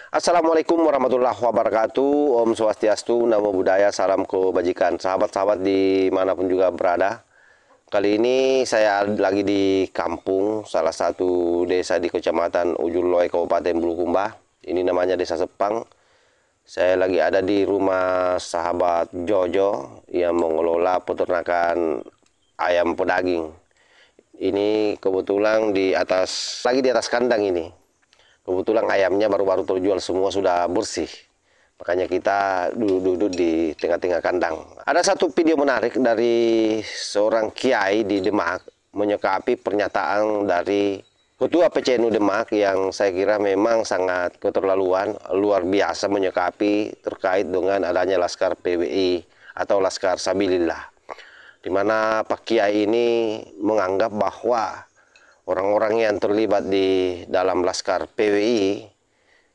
Assalamualaikum warahmatullahi wabarakatuh. Om Swastiastu, Namo Buddhaya, salam kebajikan. Sahabat-sahabat dimanapun juga berada. Kali ini saya lagi di kampung, salah satu desa di Kecamatan Ujung Loe, Kabupaten Bulukumba. Ini namanya Desa Sepang. Saya lagi ada di rumah sahabat Jojo yang mengelola peternakan ayam pedaging. Ini kebetulan lagi di atas kandang ini. Kebetulan ayamnya baru-baru terjual, semua sudah bersih. Makanya kita duduk-duduk di tengah-tengah kandang. Ada satu video menarik dari seorang kiai di Demak menyikapi pernyataan dari Ketua PCNU Demak yang saya kira memang sangat keterlaluan, luar biasa menyikapi terkait dengan adanya Laskar PWI atau Laskar Sabilillah. Di mana Pak Kiai ini menganggap bahwa orang-orang yang terlibat di dalam Laskar PWI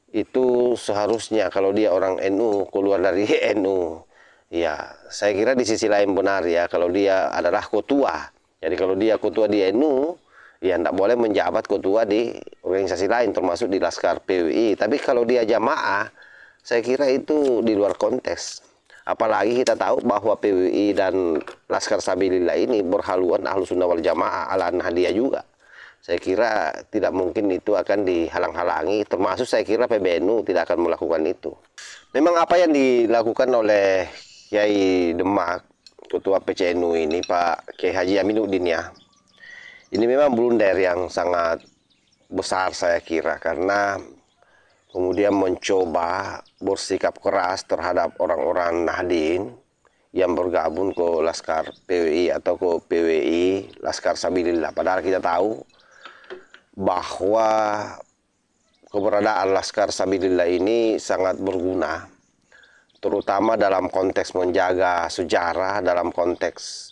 itu seharusnya kalau dia orang NU keluar dari NU. Ya, saya kira di sisi lain benar ya, kalau dia adalah ketua. Jadi kalau dia ketua di NU, ya tidak boleh menjabat ketua di organisasi lain termasuk di Laskar PWI. Tapi kalau dia jamaah, saya kira itu di luar konteks. Apalagi kita tahu bahwa PWI dan Laskar Sabilillah ini berhaluan Ahlus Sunnah wal Jamaah ala Nahdiyah juga. Saya kira tidak mungkin itu akan dihalang-halangi, termasuk saya kira PBNU tidak akan melakukan itu. Memang apa yang dilakukan oleh Kiai Demak, Ketua PCNU ini, Pak Kiai Haji Aminuddin ya, ini memang blunder yang sangat besar saya kira, karena kemudian mencoba bersikap keras terhadap orang-orang Nahdien yang bergabung ke Laskar PWI atau ke PWI Laskar Sabilillah. Padahal kita tahu bahwa keberadaan Laskar Sabilillah ini sangat berguna, terutama dalam konteks menjaga sejarah, dalam konteks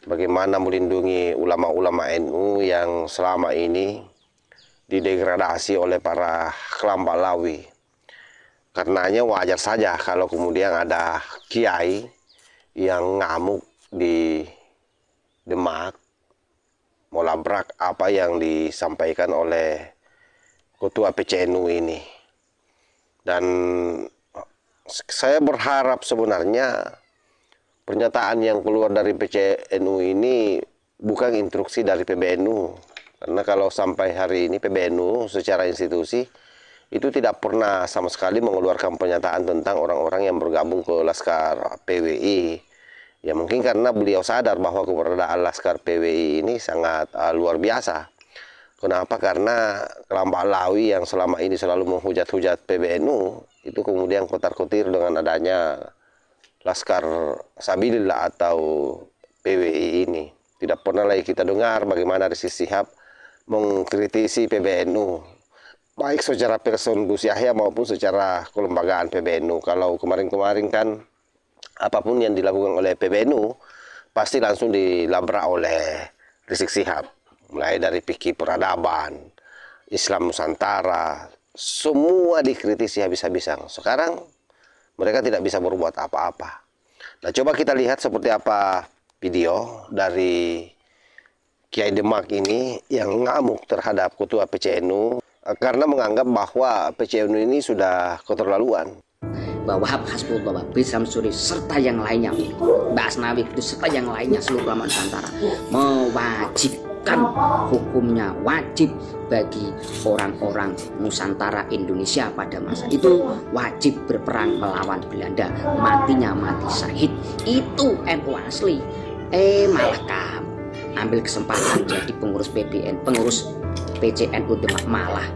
bagaimana melindungi ulama-ulama NU yang selama ini didegradasi oleh para kelompok Lawi. Karenanya wajar saja kalau kemudian ada kiai yang ngamuk di Demak melabrak apa yang disampaikan oleh Ketua PCNU ini. Dan saya berharap sebenarnya pernyataan yang keluar dari PCNU ini bukan instruksi dari PBNU. Karena kalau sampai hari ini PBNU secara institusi itu tidak pernah sama sekali mengeluarkan pernyataan tentang orang-orang yang bergabung ke Laskar PWI. Ya mungkin karena beliau sadar bahwa keberadaan Laskar PWI ini sangat luar biasa. Kenapa? Karena kelompok Lawi yang selama ini selalu menghujat-hujat PBNU itu kemudian kotar-kotir dengan adanya Laskar Sabilillah atau PWI ini. Tidak pernah lagi kita dengar bagaimana Rizik Syihab mengkritisi PBNU, baik secara person Gus Yahya maupun secara kelembagaan PBNU. Kalau kemarin-kemarin kan apapun yang dilakukan oleh PBNU pasti langsung dilabrak oleh Rizik Syihab, mulai dari fikih peradaban, Islam Nusantara, semua dikritisi habis-habisan. Sekarang mereka tidak bisa berbuat apa-apa. Nah, coba kita lihat seperti apa video dari Kiai Demak ini yang ngamuk terhadap Ketua PCNU karena menganggap bahwa PCNU ini sudah keterlaluan. Wahab Hasbullah, Bin Samsuri serta yang lainnya, Mbak Asnawi itu serta yang lainnya seluruh ulama Nusantara mewajibkan hukumnya wajib bagi orang-orang Nusantara Indonesia pada masa itu wajib berperang melawan Belanda, matinya mati syahid. Itu NU asli. Malah kamu ambil kesempatan jadi pengurus PBN, pengurus PCNU Demak, malah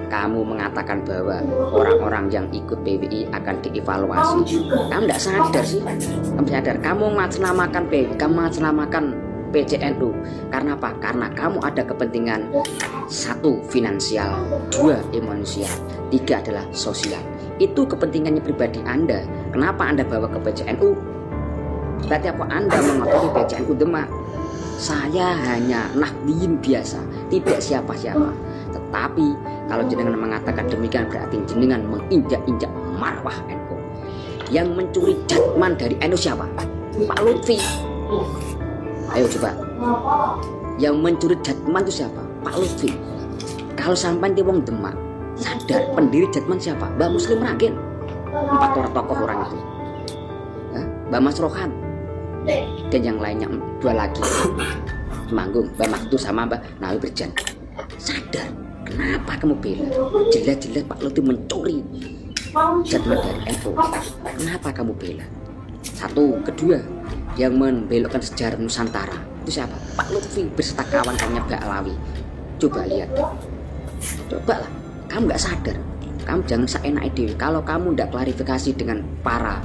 kamu mengatakan bahwa orang-orang yang ikut PWI akan dievaluasi. Kamu tidak sadar sih? Kamu sadar? Kamu mengatasnamakan PWI, kamu mengatasnamakan PCNU. Karena apa? Karena kamu ada kepentingan, satu finansial, dua emosional, tiga adalah sosial. Itu kepentingannya pribadi Anda. Kenapa Anda bawa ke PCNU? Berarti apa? Anda mengotori PCNU Demak. Saya hanya Nahdien biasa, tidak siapa-siapa. Tetapi kalau jenengan mengatakan demikian berarti jenengan menginjak-injak marwah NU. Yang mencuri jatman dari NU siapa? Pak Lutfi. Ayo coba. Yang mencuri jatman itu siapa? Pak Lutfi. Kalau sampai di wong Demak, sadar pendiri Jatman siapa? Mbah Muslim Ragen, 4 orang tokoh orang itu ya, Mbah Mas Rohan dan yang lainnya 2 lagi manggung, Mbah Maktu sama Mbah Nawi Berjan. Sadar, kenapa kamu bela? Jelas-jelas Pak Lut itu mencuri Jatman dari NU. Kenapa kamu bela? Satu, kedua, yang membelokkan sejarah Nusantara itu siapa? Pak Lutfi beserta kawan-kawannya Mbak Alawi. Coba lihat, coba lah. Kamu nggak sadar, kamu jangan seenak ide. Kalau kamu nggak klarifikasi dengan para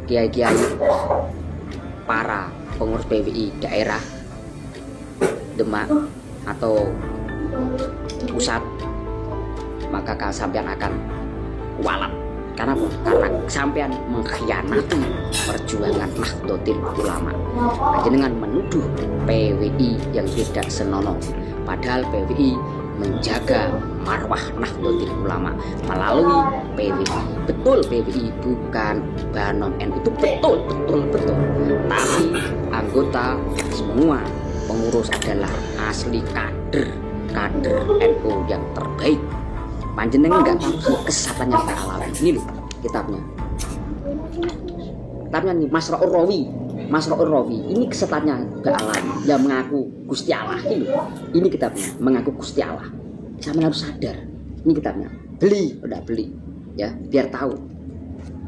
kiai-kiai, para pengurus PWI daerah Demak atau pusat, maka sampean akan walat. Karena apa? Karena sampean mengkhianati perjuangan Nahdlatul Ulama. Panjenengan menuduh PWI yang tidak senonoh, padahal PWI menjaga marwah Nahdlatul Ulama melalui PWI. Betul, PWI bukan banon NU, itu betul. Tapi anggota semua pengurus adalah asli kader NU yang terbaik. Panjenengan nggak tahu sih kesatannya Mbak Alawi. Ini loh kitabnya nih, Masraul Rawi. Ini kesatannya Mbak Alawi yang mengaku Gusti Allah. Ini kitabnya, mengaku Gusti Allah. Sama harus sadar. Ini kitabnya, udah beli ya, biar tahu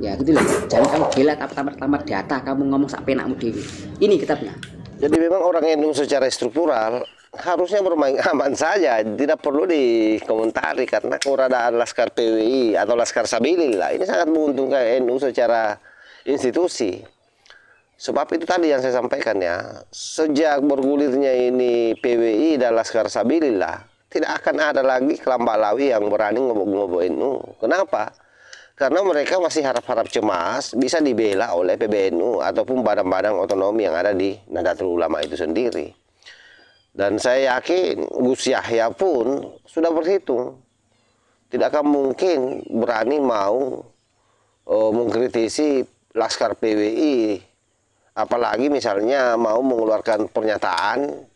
ya gitu loh. Jangan kamu bela tamat data, kamu ngomong sak penakmu dewi. Ini kitabnya. Jadi memang orang NU secara struktural harusnya bermain aman saja, tidak perlu dikomentari, karena keberadaan Laskar PWI atau Laskar Sabilillah ini sangat menguntungkan NU secara institusi. Sebab itu tadi yang saya sampaikan ya, sejak bergulirnya ini PWI dan Laskar Sabilillah, tidak akan ada lagi kelompok Alawi yang berani ngobok-ngobok NU. Kenapa? Karena mereka masih harap-harap cemas bisa dibela oleh PBNU ataupun badan-badan otonomi yang ada di Nahdlatul Ulama itu sendiri. Dan saya yakin Gus Yahya pun sudah berhitung, tidak akan mungkin berani mau mengkritisi Laskar PWI, apalagi misalnya mau mengeluarkan pernyataan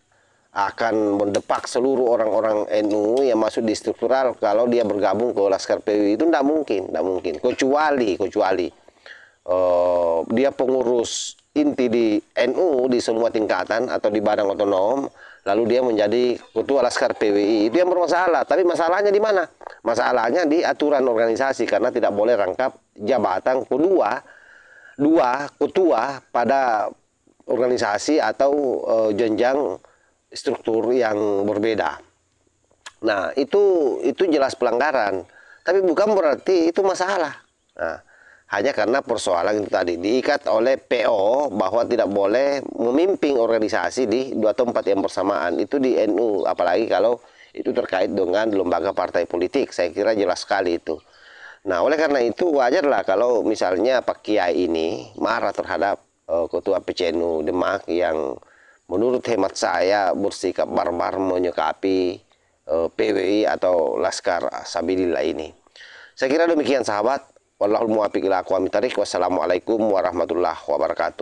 akan mendepak seluruh orang-orang NU yang masuk di struktural kalau dia bergabung ke Laskar PWI. Itu tidak mungkin, kecuali dia pengurus inti di NU di semua tingkatan atau di badan otonom, lalu dia menjadi ketua Laskar PWI. Itu yang bermasalah. Tapi masalahnya di mana? Masalahnya di aturan organisasi, karena tidak boleh rangkap jabatan dua ketua pada organisasi atau jenjang struktur yang berbeda. Nah, itu jelas pelanggaran, tapi bukan berarti itu masalah. Nah, hanya karena persoalan itu tadi diikat oleh PO bahwa tidak boleh memimpin organisasi di 2 tempat yang bersamaan, itu di NU, apalagi kalau itu terkait dengan lembaga partai politik. Saya kira jelas sekali itu. Nah, oleh karena itu wajarlah kalau misalnya Pak Kiai ini marah terhadap ketua PCNU Demak yang menurut hemat saya bersikap barbar menyikapi PWI atau Laskar Sabilillah ini. Saya kira demikian sahabat. Wallahul muwaffiq ila aqwamit thariq. Wassalamualaikum warahmatullahi wabarakatuh.